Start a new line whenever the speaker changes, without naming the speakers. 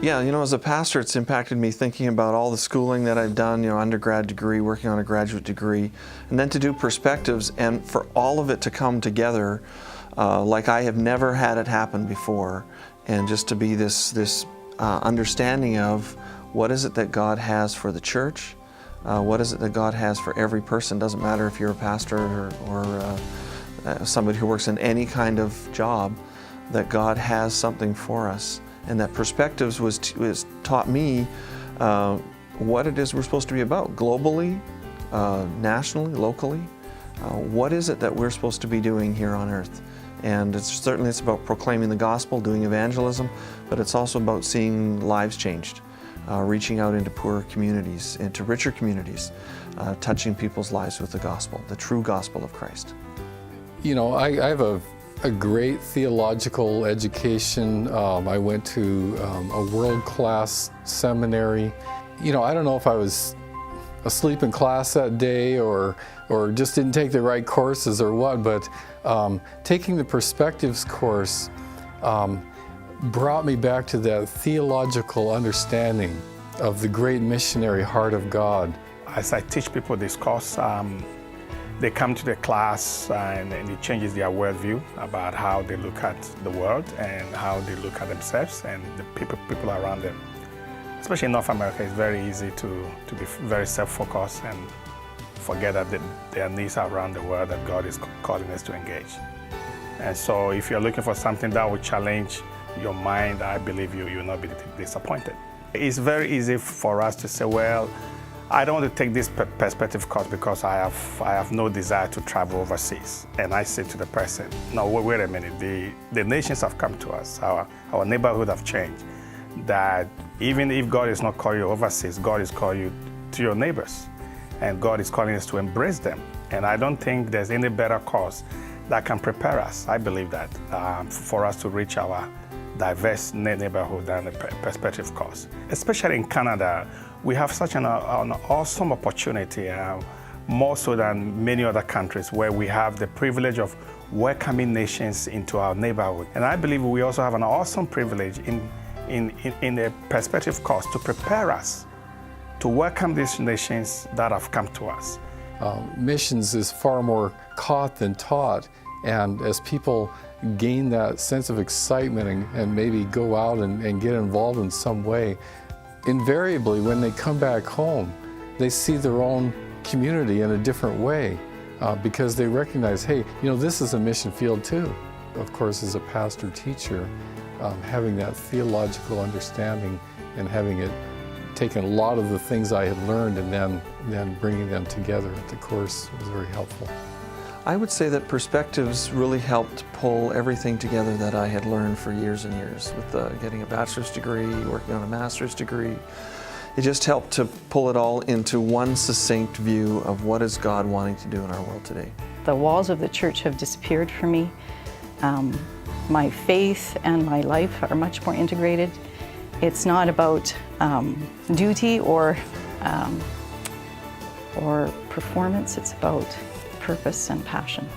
Yeah, as a pastor, it's impacted me thinking about all the schooling that I've done, undergrad degree, working on a graduate degree, and then to do perspectives and for all of it to come together like I have never had it happen before, and just to be this understanding of what is it that God has for the church, what is it that God has for every person. Doesn't matter if you're a pastor or somebody who works in any kind of job, that God has something for us. And that perspectives was taught me what it is we're supposed to be about, globally, nationally, locally. What is it that we're supposed to be doing here on earth? And it's about proclaiming the gospel, doing evangelism, but it's also about seeing lives changed, reaching out into poorer communities, into richer communities, touching people's lives with the gospel, the true gospel of Christ.
I have a great theological education. I went to a world-class seminary. I don't know if I was asleep in class that day or just didn't take the right courses or what, but taking the Perspectives course brought me back to that theological understanding of the great missionary heart of God.
As I teach people this course, they come to the class and it changes their worldview about how they look at the world and how they look at themselves and the people around them. Especially in North America, it's very easy to be very self-focused and forget that there are needs around the world that God is calling us to engage. And so if you're looking for something that will challenge your mind, I believe you will not be disappointed. It's very easy for us to say, well, I don't want to take this perspective course because I have no desire to travel overseas. And I say to the person, no, wait a minute, the nations have come to us, our neighborhood have changed, that even if God is not calling you overseas, God is calling you to your neighbors. And God is calling us to embrace them. And I don't think there's any better course that can prepare us, I believe that, for us to reach our diverse neighborhood than the perspective course. Especially in Canada, we have such an awesome opportunity, more so than many other countries, where we have the privilege of welcoming nations into our neighborhood. And I believe we also have an awesome privilege in the perspective course to prepare us to welcome these nations that have come to us.
Missions is far more caught than taught, and as people gain that sense of excitement and maybe go out and get involved in some way, invariably when they come back home, they see their own community in a different way because they recognize, hey, this is a mission field too. Of course, as a pastor teacher, having that theological understanding and having it taken a lot of the things I had learned and then bringing them together at the course was very helpful.
I would say that Perspectives really helped pull everything together that I had learned for years and years with getting a bachelor's degree, working on a master's degree. It just helped to pull it all into one succinct view of what is God wanting to do in our world today.
The walls of the church have disappeared for me. My faith and my life are much more integrated. It's not about duty or performance, it's about purpose and passion.